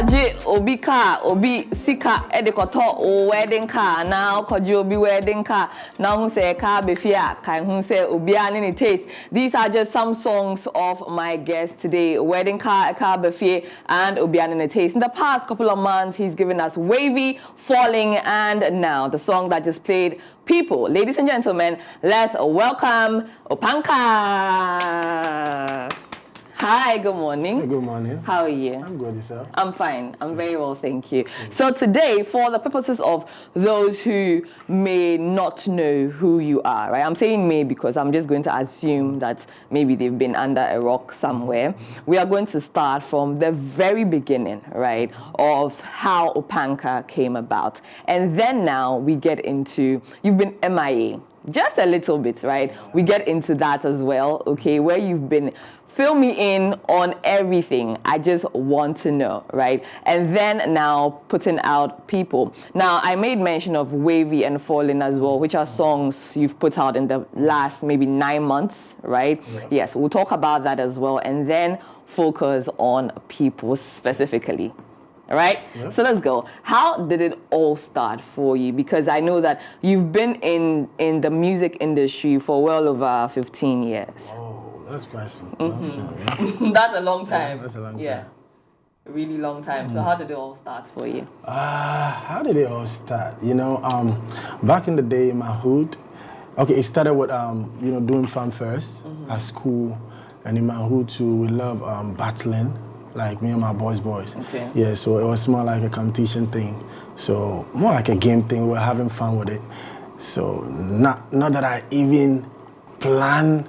Okoji obi car, obi sika edekoto o wedding car. Now okoji obi wedding car. Now who say car befia, kai who say obi any taste. These are just some songs of my guest today. Wedding car befia, and obi any taste. In the past couple of months, he's given us Wavy, Falling, and now the song that just played, People. Ladies and gentlemen, let's welcome Opanka. Hi, good morning. Hey, good morning. How are you? I'm good, yourself? I'm fine. I'm very well, thank you. So today, for the purposes of those who may not know who you are, right? I'm saying may because I'm just going to assume that maybe they've been under a rock somewhere. We are going to start from the very beginning, right, of how Opanka came about. And then now we get into, you've been MIA. Just a little bit, right? We get into that as well, okay, where you've been. Fill me in on everything. I just want to know, right? And then now putting out People. Now, I made mention of Wavy and Falling as well, which are songs you've put out in the last maybe 9 months, right? Yeah. Yes, we'll talk about that as well. And then focus on People specifically. All right, yeah. So let's go. How did it all start for you? Because I know that you've been in the music industry for well over 15 years. Oh, that's quite some long time. Yeah. That's a long time. Yeah, that's a long time. Yeah, a really long time. So how did it all start for you? How did it all start? You know, back in the day in my hood, okay, it started with you know, doing fanfares at school, and in my hood too, we love battling. Like me and my boys. Okay. Yeah, so it was more like a competition thing. So more like a game thing. We were having fun with it. So not that I even plan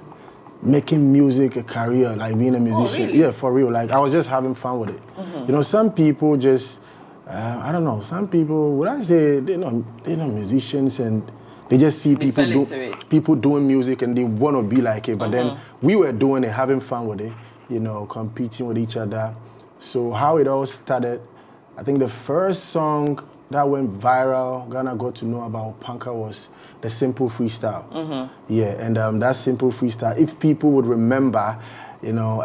making music a career, like being a musician. Oh, really? Yeah, for real. Like I was just having fun with it. You know, some people just, I don't know. Some people, would I say they're not musicians and they just see people doing music and they want to be like it. But then we were doing it, having fun with it. You know, competing with each other. So how it all started, I think the first song that went viral, Ghana got to know about Opanka was the Simple Freestyle. Yeah, and that Simple Freestyle, if people would remember, you know,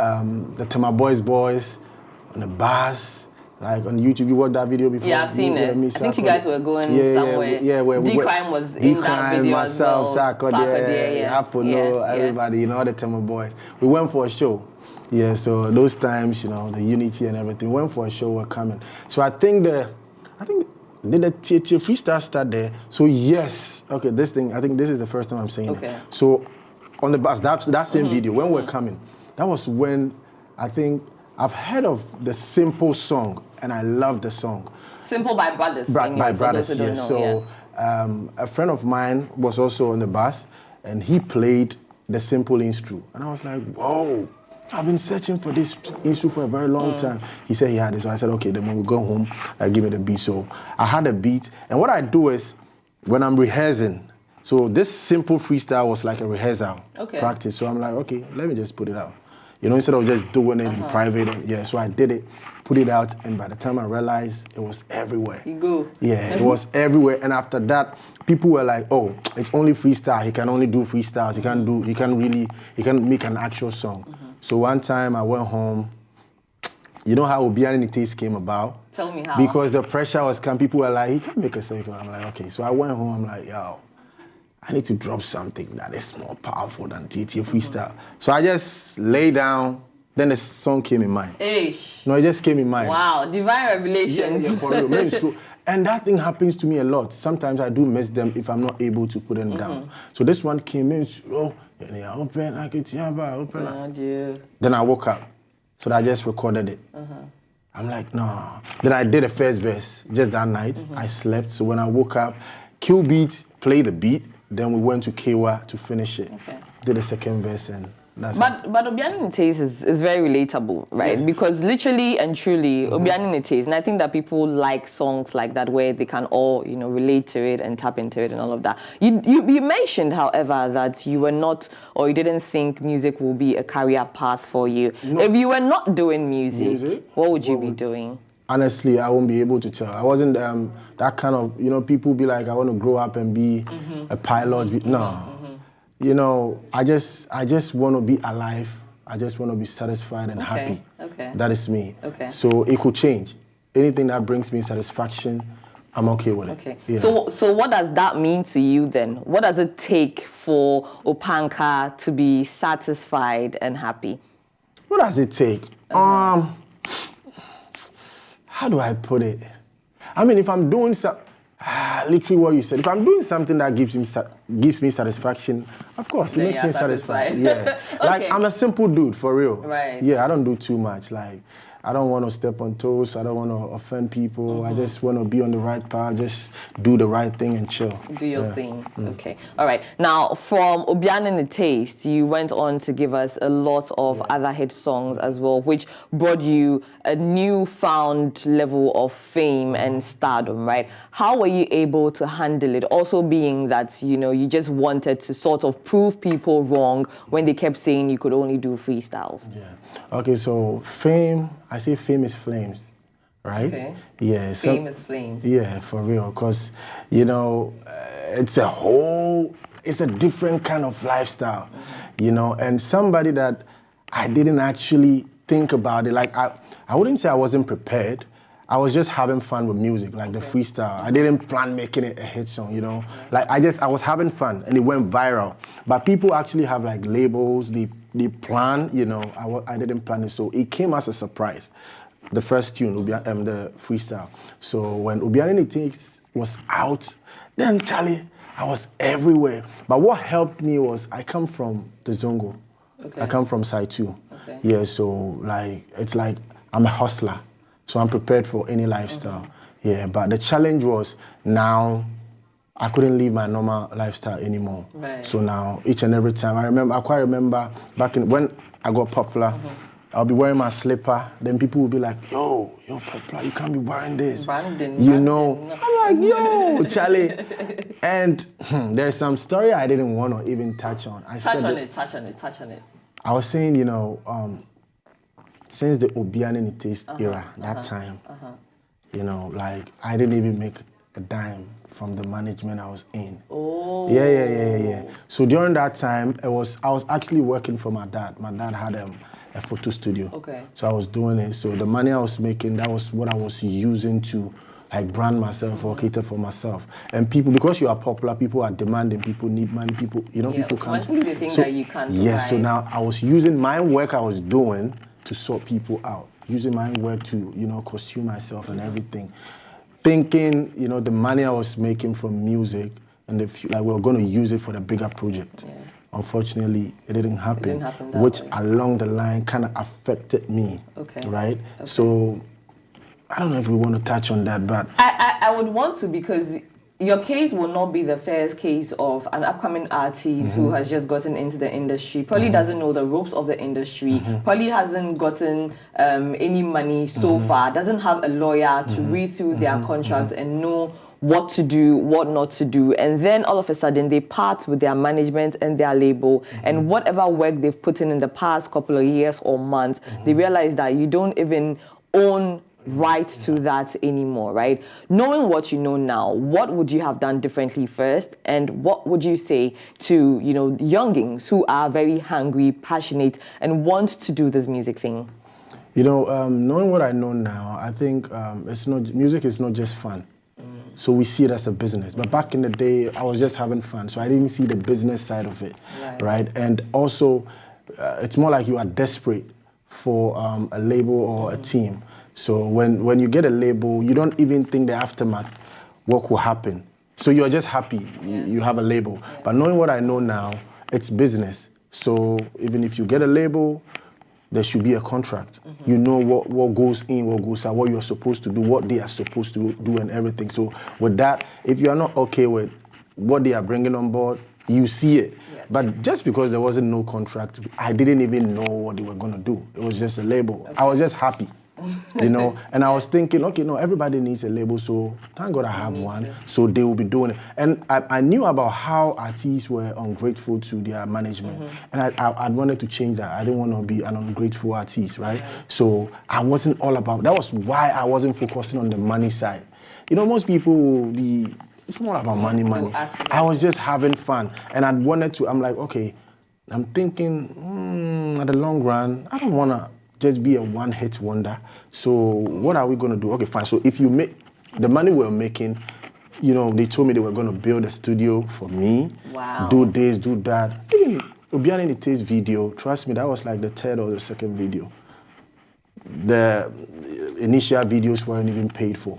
the Tema Boys on the bus, like on YouTube, you watched that video before? Yeah, I've seen it. I think you guys were going somewhere. Yeah, D-Crime was in that video myself, as well. Apollo, everybody, you know, all the Tema Boys. We went for a show. Yeah, so those times, you know, the unity and everything, went for a show, were coming. So I think did the theater freestyle start there? So yes, okay, this thing, I think this is the first time I'm saying it. So on the bus, that same video, when we're coming, that was when I think I've heard of the Simple song, and I love the song. Simple by Brothers. By Brothers, yes. So a friend of mine was also on the bus, and he played the Simple instru, and I was like, whoa. I've been searching for this issue for a very long time. He said he had it, so I said, okay, then when we go home, give me the beat. So I had a beat, and what I do is, when I'm rehearsing, so this Simple freestyle was like a rehearsal practice, so I'm like, okay, let me just put it out. You know, instead of just doing it in private, so I did it, put it out, and by the time I realized, it was everywhere. You go. Yeah, it was everywhere, and after that, people were like, oh, it's only freestyle, he can only do freestyles, he can't make an actual song. So one time I went home, you know how Obiani Taste came about? Tell me how. Because the pressure was coming, people were like, he can't make a song. I'm like, okay. So I went home, I'm like, yo, I need to drop something that is more powerful than TT freestyle. So I just lay down, then the song came in mind. Ish. No, it just came in mind. Wow, divine revelation. Yeah, for real, man, it's true. And that thing happens to me a lot. Sometimes I do miss them if I'm not able to put them down. So this one came in, open. Then I woke up. So I just recorded it. I'm like, no. Then I did the first verse just that night. I slept. So when I woke up, Q Beats played the beat. Then we went to Kewa to finish it. Did the second verse and But Obiani Taste is very relatable, right? Yes. Because literally and truly, Obiani Taste, and I think that people like songs like that where they can all, you know, relate to it and tap into it and all of that. You mentioned, however, that you were not, or you didn't think music will be a career path for you. No. If you were not doing music, what would you be doing? Honestly, I won't be able to tell. I wasn't that kind of, you know, people be like, I want to grow up and be a pilot. No. You know, I just want to be alive. I just want to be satisfied and happy. Okay. That is me. Okay. So it could change. anything that brings me satisfaction, I'm okay with it. Okay. Yeah. So what does that mean to you then? What does it take for Opanka to be satisfied and happy? What does it take? How do I put it? I mean, if I'm doing literally what you said, if I'm doing something that gives me satisfaction, of course, it makes me satisfied. Yeah. Okay. Like, I'm a simple dude, for real. Right. Yeah, I don't do too much. Like, I don't want to step on toes. I don't want to offend people. I just want to be on the right path, just do the right thing and chill. Do your thing. Okay. All right. Now, from Obianin the Taste, you went on to give us a lot of other hit songs as well, which brought you a newfound level of fame and stardom, right? How were you able to handle it? Also being that, you just wanted to sort of prove people wrong when they kept saying you could only do freestyles. Yeah. Okay, so fame, I say fame is flames, right? Okay. Yeah. So, fame is flames. Yeah, for real, because, it's a different kind of lifestyle, and somebody that I didn't actually think about it, like I wouldn't say I wasn't prepared. I was just having fun with music, like the freestyle. I didn't plan making it a hit song, Like I was having fun and it went viral. But people actually have like labels, they plan, I didn't plan it. So it came as a surprise. The first tune, the freestyle. So when Obianin It Takes was out, then Charlie, I was everywhere. But what helped me was I come from the Zongo. Okay. I come from Side 2. Okay. Yeah, so like it's like I'm a hustler. So I'm prepared for any lifestyle. Yeah, but the challenge was now I couldn't live my normal lifestyle anymore. Right. So now each and every time, I quite remember back when I got popular, I'll be wearing my slipper. Then people will be like, yo, you're popular, you can't be wearing this. Brandon. I'm like, yo, Charlie. And there's some story I didn't want to even touch on. Touch on it. I was saying, since the Obianin It Takes era, that time, like I didn't even make a dime from the management I was in. Oh. Yeah. So during that time, I was actually working for my dad. My dad had a photo studio. Okay. So I was doing it. So the money I was making, that was what I was using to like brand myself or cater for myself. And people, because you are popular, people are demanding, people need money, people can't. They think that you can't. Yes, so now I was using my work I was doing to sort people out, using my work to, costume myself and everything. Thinking, the money I was making from music and we were going to use it for the bigger project. Yeah. Unfortunately, it didn't happen, which way. Along the line kind of affected me, right? Okay. So I don't know if we want to touch on that, but... I would want to, because your case will not be the first case of an upcoming artist who has just gotten into the industry, probably doesn't know the ropes of the industry, probably hasn't gotten any money so far, doesn't have a lawyer to read through their contracts and know what to do, what not to do, and then all of a sudden they part with their management and their label, and whatever work they've put in the past couple of years or months, they realize that you don't even own right to that anymore, right? Knowing what you know now, what would you have done differently first, and what would you say to youngings who are very hungry, passionate, and want to do this music thing? Knowing what I know now, I think music is not just fun. So we see it as a business. But back in the day, I was just having fun, so I didn't see the business side of it, right? And also, it's more like you are desperate for a label or a team. So when you get a label, you don't even think the aftermath, what will happen. So you're just happy you have a label. Yeah. But knowing what I know now, it's business. So even if you get a label, there should be a contract. You know what goes in, what goes out, what you're supposed to do, what they are supposed to do and everything. So with that, if you are not okay with what they are bringing on board, you see it. Yes. But just because there wasn't no contract, I didn't even know what they were going to do. It was just a label. Okay. I was just happy. And I was thinking, okay, no, everybody needs a label, so thank God I have one, so they will be doing it. And I knew about how artists were ungrateful to their management, and I wanted to change that. I didn't want to be an ungrateful artist, right? So I wasn't all about, that was why I wasn't focusing on the money side. Most people will be, it's more about money. I was just having fun, and I'm like, okay, I'm thinking, at the long run, I don't want to just be a one-hit wonder. So what are we going to do? Okay, fine. So if you make the money we're making, you know, they told me they were going to build a studio for me. Wow. Do this, do that. Even Obiani Nite's video, trust me, that was like the third or the second video. The initial videos weren't even paid for.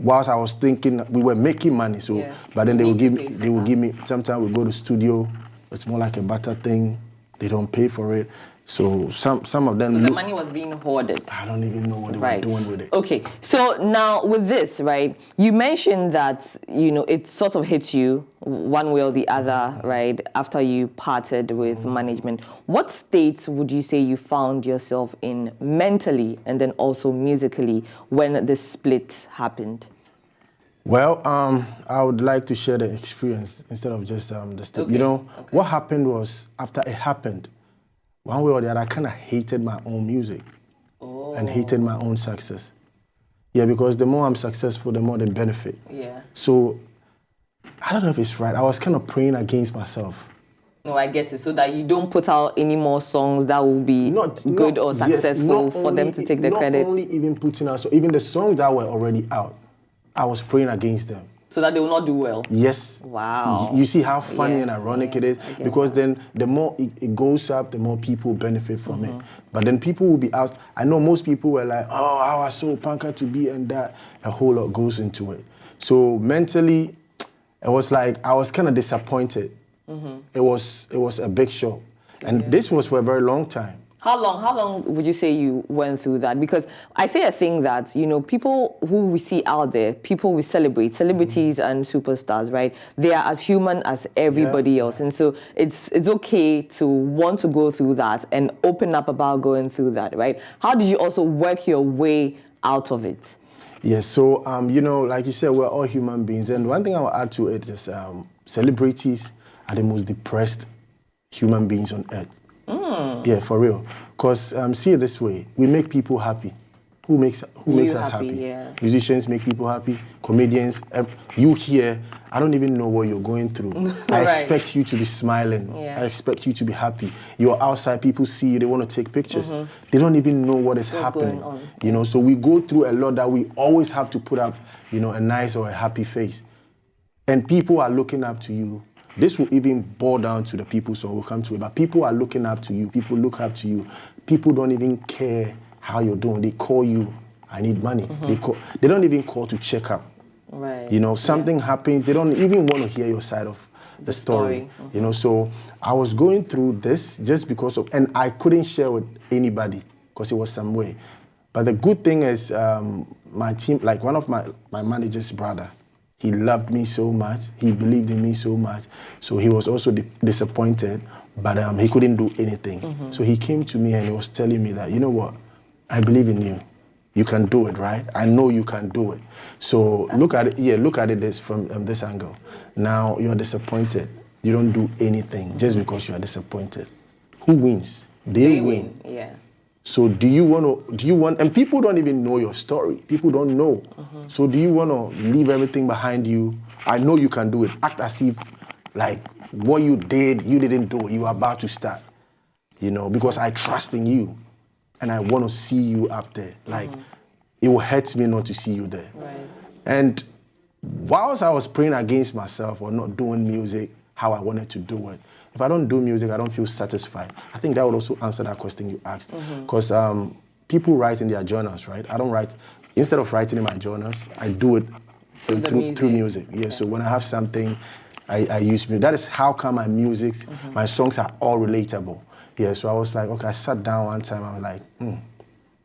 Whilst I was thinking we were making money, so but then they would give me. Sometimes we go to studio, it's more like a barter thing. They don't pay for it. So some of them. So the money was being hoarded. I don't even know what they were doing with it. Okay, so now with this, right? You mentioned that it sort of hit you one way or the other, right? After you parted with management, what state would you say you found yourself in mentally and then also musically when the split happened? Well, I would like to share the experience instead of just the state. Okay. What happened was after it happened. One way or the other, I kind of hated my own music and hated my own success. Yeah, because the more I'm successful, the more they benefit. Yeah. So, I don't know if it's right. I was kind of praying against myself. No, I get it. So that you don't put out any more songs that will be good or successful for them to take the credit. Not only even putting out, so even the songs that were already out, I was praying against them. So that they will not do well? Yes. Wow. You see how funny and ironic it is? Because then the more it goes up, the more people benefit from it. But then people will be out. I know most people were like, oh, I was so Opanka to be and that. A whole lot goes into it. So mentally, it was like, I was kind of disappointed. It was a big shock. And this was for a very long time. How long would you say you went through that? Because I say a thing that, people who we see out there, people we celebrate, celebrities and superstars, right? They are as human as everybody else. And so it's okay to want to go through that and open up about going through that, right? How did you also work your way out of it? Yes, so, like you said, we're all human beings. And one thing I will add to it is celebrities are the most depressed human beings on earth. Yeah, for real. Because see it this way, we make people happy. Who makes us happy? Yeah. Musicians make people happy. Comedians, you here, I don't even know what you're going through. I expect you to be smiling. I expect you to be happy. You're outside, people see you, they want to take pictures. They don't even know what's happening. Going on. So we go through a lot that we always have to put up, a nice or a happy face. And people are looking up to you. This will even boil down to the people, so we'll come to it. But people are looking up to you. People look up to you. People don't even care how you're doing. They call you, I need money. They don't even call to check up. Right. Something happens. They don't even want to hear your side of the story. So I was going through this just because of, and I couldn't share with anybody because it was some way. But the good thing is my team, like one of my manager's brother, he loved me so much. He believed in me so much. So he was also disappointed, but he couldn't do anything. So he came to me and he was telling me that, you know what? I believe in you. You can do it, right? I know you can do it. So look at it. Yeah, look at it this from this angle. Now you're disappointed. You don't do anything just because you are disappointed. Who wins? They win. Yeah. So do you want, and people don't even know your story. People don't know. So do you want to leave everything behind you? I know you can do it. Act as if like what you did, you didn't do it. You are about to start, because I trust in you and I want to see you up there. Like it will hurt me not to see you there. Right. And whilst I was praying against myself or not doing music how I wanted to do it, if I don't do music, I don't feel satisfied. I think that would also answer that question you asked. Because people write in their journals, right? I don't write, instead of writing in my journals, I do it through music. Yeah, so when I have something, I use music. That is how come my music, my songs are all relatable. Yeah, so I was like, okay, I sat down one time, I was like,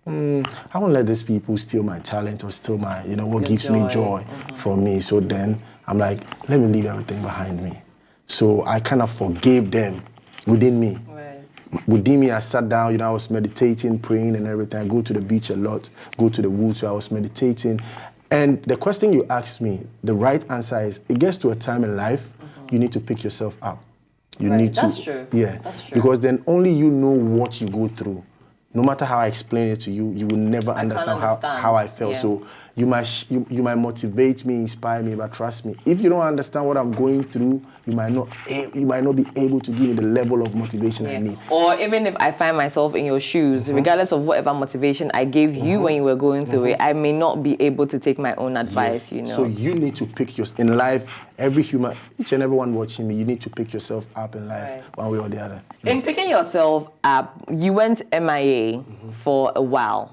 I won't let these people steal my talent or steal my, what gives me joy from me. So then I'm like, let me leave everything behind me. So I kind of forgave them within me. Right. Within me, I sat down, I was meditating, praying and everything. I go to the beach a lot, go to the woods, so I was meditating. And the question you asked me, the right answer is, it gets to a time in life, you need to pick yourself up. You need to. That's true. Yeah. That's true. Because then only you know what you go through. no matter how I explain it to you, you will never understand how I felt. So you might motivate me, inspire me, but trust me, if you don't understand what I'm going through, you might not be able to give me the level of motivation I need. Or even if I find myself in your shoes, regardless of whatever motivation I gave you when you were going through it, I may not be able to take my own advice, you know. So you need to pick in life, every human, each and everyone watching me, you need to pick yourself up in life one way or the other. In picking yourself up, you went MIA for a while.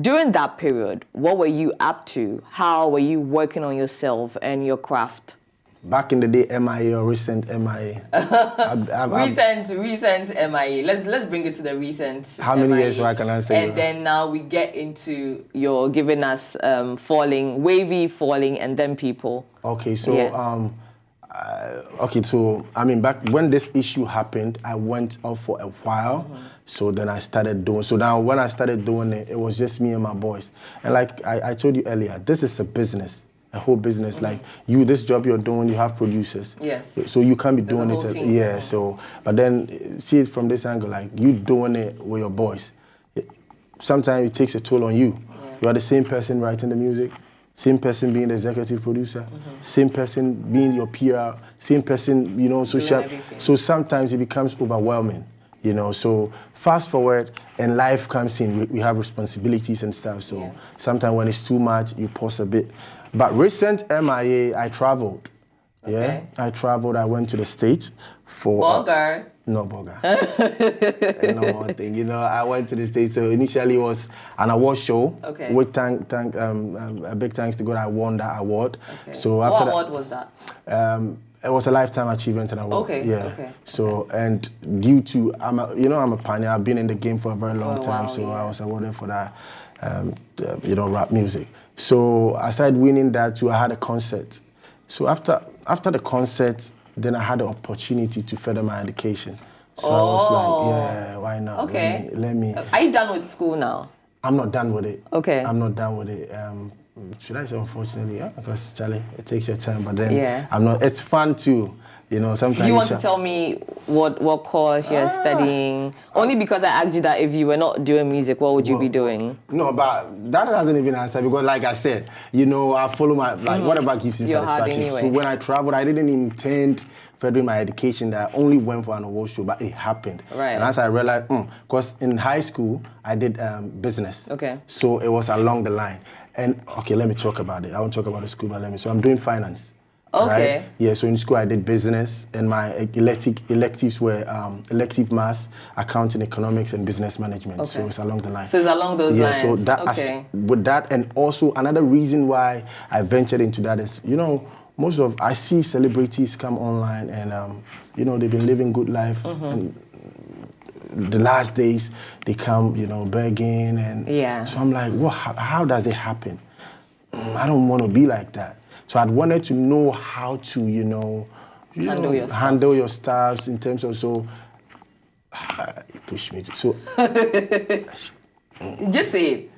During that period, what were you up to? How were you working on yourself and your craft? Back in the day, MIA or recent MIA? Recent MIA. Let's bring it to the recent. How many MIA. years so I can answer? And then now we get into your giving us Wavy, Falling, and then People. Okay, so so I mean, back when this issue happened, I went off for a while. So then I started doing. So now when I started doing it, it was just me and my boys. And like I told you earlier, this is a business. A whole business. Like this job you're doing, you have producers. Yes. So you can't be doing it. Team. Yeah. So, but then see it from this angle, like you doing it with your boys. Sometimes it takes a toll on you. You are the same person writing the music, same person being the executive producer, same person being your PR, same person, social. So sometimes it becomes overwhelming. So fast forward and life comes in. We have responsibilities and stuff. So sometimes when it's too much, you pause a bit. But recent MIA, I traveled. Okay. I traveled. I went to the States for. Burger. No burger. No more thing. I went to the States. So initially it was an award show. Okay. With a big thanks to God, I won that award. Okay. So after what award was that? It was a lifetime achievement award. Okay. Yeah. Okay. So and due to I'm a pioneer. I've been in the game for a very long time. Wow, so I was awarded for that. Rap music. So I started winning that too. I had a concert. So after the concert, then I had the opportunity to further my education. So I was like, yeah, why not? Okay. Let me. Are you done with school now? I'm not done with it. Okay. I'm not done with it. Should I say unfortunately? Yeah, because Charlie, it takes your time. But then I'm not. It's fun too. Sometimes. Do you want to tell me what course you're studying? Only because I asked you that if you were not doing music, what would you be doing? No, but that doesn't even answer because, like I said, I follow my whatever gives you satisfaction. Anyway. So when I traveled, I didn't intend furthering my education. That I only went for an award show, but it happened. Right. And as I realized, because in high school I did business. Okay. So it was along the line. And okay, let me talk about it. I won't talk about the school, but So I'm doing finance. Okay. Right? Yeah, so in school I did business, and my electives were elective maths, accounting, economics, and business management. Okay. So it's along the line. So it's along those lines. Yeah, so that with that, and also another reason why I ventured into that is, I see celebrities come online and they've been living good life, and the last days they come, begging, and so I'm like, how does it happen? I don't want to be like that. So I'd wanted to know how to, handle your stuff in terms of you push me to, so. Just say it.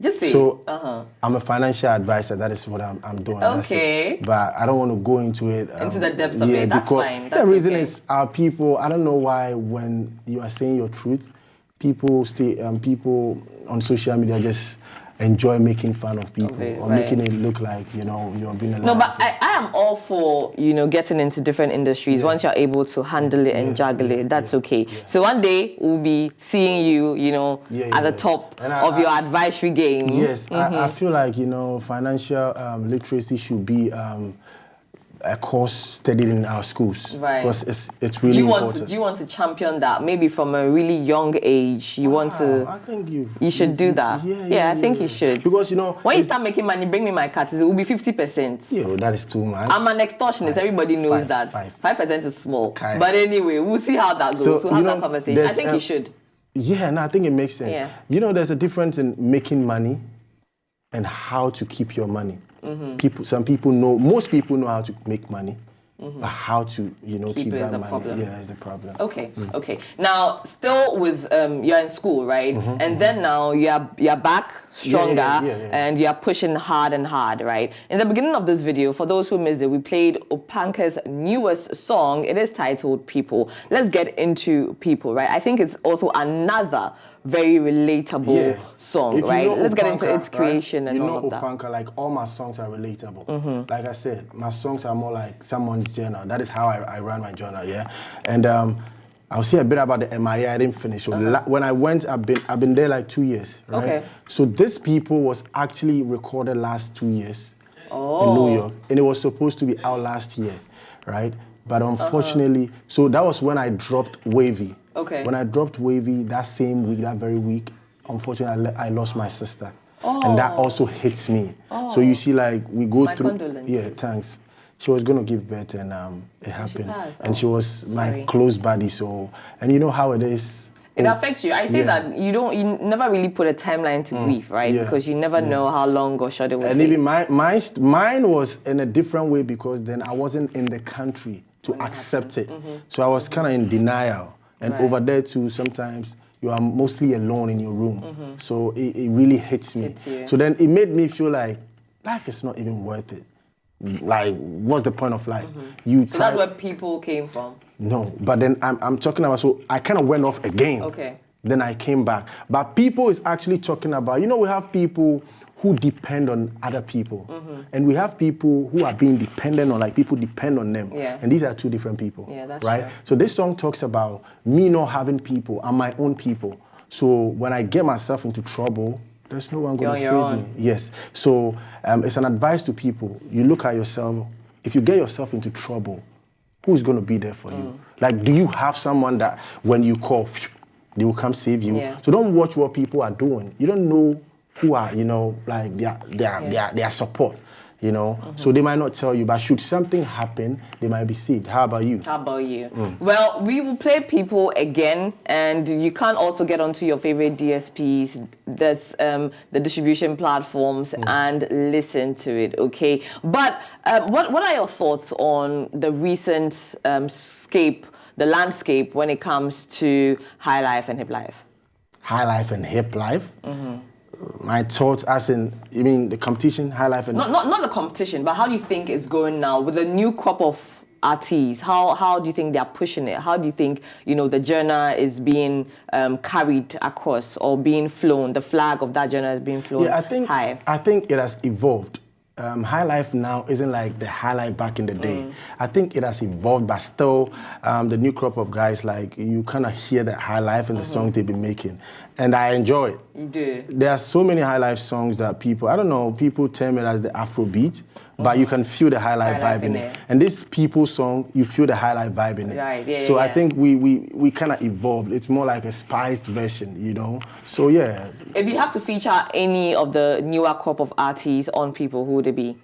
Just say so it. I'm a financial advisor. That is what I'm doing. Okay. But I don't want to go into it. Into the depths of it. That's fine. That's the reason is our people. I don't know why when you are saying your truth, people on social media just enjoy making fun of people or making it look like you're being a liar. No, but I am all for getting into different industries. Once you're able to handle it and juggle it, that's okay. So one day we'll be seeing you at the top of your advisory game. Yes, I feel like financial literacy should be a course studied in our schools, right? Because it's really important. Do you want to champion that? Maybe from a really young age, you want to. I think you should do that. Yeah, I think you should. Because when you start making money, bring me my cut. It will be 50%. Yeah, that is too much. I'm an extortionist. Everybody knows that. 5% is small. But anyway, we'll see how that goes. So, we'll have that conversation. I think you should. Yeah, no, I think it makes sense. Yeah. There's a difference in making money and how to keep your money. Most people know how to make money, but how to, keep that money. Problem. Yeah, is a problem. Okay, okay. Now, still with, you're in school, right? And then now you're back stronger and you're pushing hard and hard, right? In the beginning of this video, for those who missed it, we played Opanka's newest song. It is titled People. Let's get into People, right? I think it's also another very relatable song, right? Let's get into its creation and all of that. Opanka, like all my songs are relatable. Like I said, my songs are more like someone's journal. That is how I run my journal, yeah. And I'll say a bit about the MIA. I didn't finish. So when I went, I've been there like 2 years, right? Okay. So this People was actually recorded last 2 years in New York, and it was supposed to be out last year, right? But unfortunately, so that was when I dropped Wavy. Okay. When I dropped Wavy, that same week, that very week, unfortunately, I lost my sister. And that also hits me. So you see, like, we go through... Condolences. Yeah, thanks. She was going to give birth, and it happened. And she was my close buddy, so... And you know how it is. It affects you. I say that you never really put a timeline to grief, right? Yeah. Because you never know how long or short it will take. And even mine was in a different way, because then I wasn't in the country to accept it. So I was kind of in denial. And over there too, sometimes you are mostly alone in your room. So it really hits me. So then it made me feel like life is not even worth it. Like, what's the point of life? So that's where People came from? No, but then I'm talking about, so I kind of went off again. Okay. Then I came back. But People is actually talking about, you know, we have people who depend on other people. And we have people who are being dependent on, like people depend on them. Yeah. And these are two different people. Yeah, that's right? True. So this song talks about me not having people and my own people. So when I get myself into trouble, there's no one going to save me. Yes. So it's an advice to people. You look at yourself. If you get yourself into trouble, who's going to be there for you? Like, do you have someone that when you call, they will come save you? Yeah. So don't watch what people are doing. You don't know who are, you know, like their support, you know. So they might not tell you, but should something happen, they might be saved. How about you? How about you? Well, we will play People again, and you can also get onto your favorite DSPs, that's the distribution platforms, and listen to it, okay? But what are your thoughts on the recent the landscape when it comes to high life and hip life? High life and hip life? My thoughts as in, you mean the competition, high life and... Not the competition, but how do you think it's going now with a new crop of artists? How do you think they're pushing it? How do you think, you know, the genre is being carried across or being flown, the flag of that genre is being flown high? I think it has evolved. High life now isn't like the high life back in the day. I think it has evolved, but still the new crop of guys, like, you kind of hear that high life in the songs they've been making. And I enjoy it. You do? There are so many high life songs that people, I don't know, people term it as the Afrobeat, but you can feel the high life vibe in it. And this People song, you feel the high life vibe in it. Right, yeah, so I think we kind of evolved. It's more like a spiced version, you know? So yeah. If you have to feature any of the newer crop of artists on People, who would it be?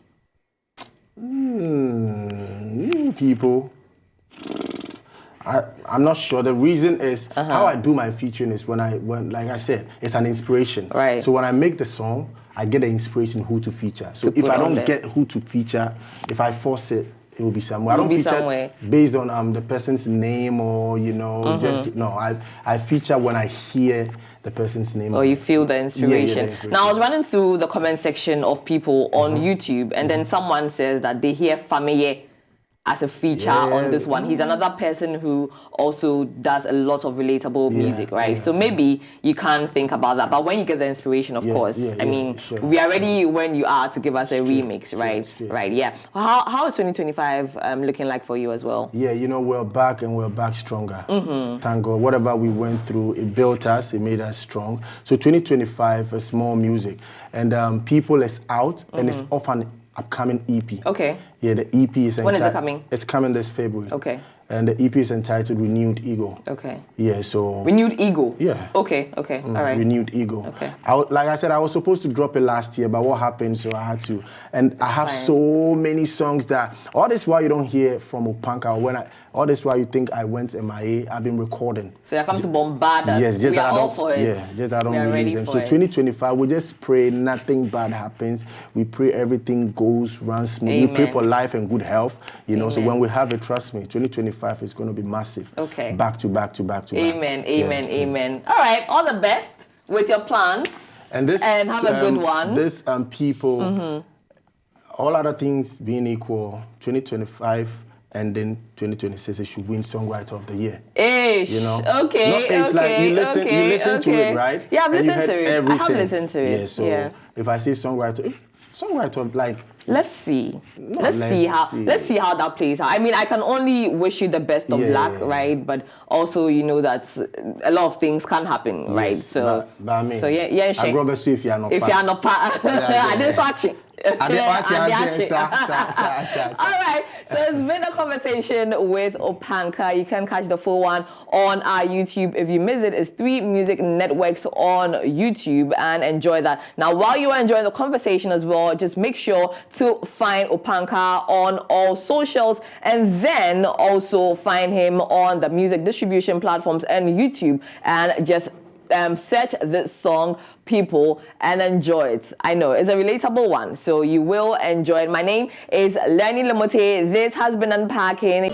People. I'm not sure. The reason is how I do my featuring is when like I said, it's an inspiration. Right. So when I make the song, I get the inspiration who to feature. So if I don't get who to feature, if I force it, it will be somewhere. I don't feature based on the person's name or, you know, just, no, I feature when I hear the person's name. Or you feel the inspiration. Yeah, the inspiration. Now, I was running through the comment section of People on YouTube, and then someone says that they hear Famille as a feature on this one. He's another person who also does a lot of relatable music, right? So maybe you can't think about that. But when you get the inspiration, of course, I mean, we are ready when you are to give us a remix, right? Right, yeah. How is 2025 looking like for you as well? Yeah, you know, we're back and we're back stronger. Thank God. Whatever we went through, it built us, it made us strong. So 2025 is more music. And People is out and it's off an upcoming EP. Okay. Yeah, the EP is... When is it coming? It's coming this February. Okay. And the EP is entitled Renewed Ego. Okay. Yeah, so... Renewed Ego? Yeah. Okay, all right. Renewed Ego. Okay. Like I said, I was supposed to drop it last year, but what happened, so I had to. And I have so many songs that... All this while you don't hear from Opanka, all this while you think I went MIA, I've been recording. So you're coming to bombard us. Yes, just we are all for it. Yeah, just that I don't release them. So 2025, we just pray nothing bad happens. We pray everything runs smooth. We pray for life and good health. You know, so when we have it, trust me, 2025 is going to be massive. Okay. Back to back to back to back. Amen, amen. All right, all the best with your plans. And have a good one. This People, all other things being equal, 2025, and then 2026 it should win Songwriter of the Year. Ish. You know? Okay. Not ish, like you listen to it, right? Yeah, I've and listened to it. Everything. I have listened to it. Yeah, so if I say Songwriter, like. Let's see. No, let's see how that plays out. I mean, I can only wish you the best of luck, right? But also, you know that a lot of things can happen, right? So, but I mean, so yeah, I grow best if you are not. If you are not part, I didn't watch it. All right, so it's been a conversation with Opanka. You can catch the full one on our YouTube. If you miss it, it's 3 Music Networks on YouTube, and enjoy that. Now, while you are enjoying the conversation as well, just make sure to find Opanka on all socials, and then also find him on the music distribution platforms and YouTube, and just search this song People and enjoy it. I know it's a relatable one, so you will enjoy it. My name is Lenny Lamote. This has been Unpacking.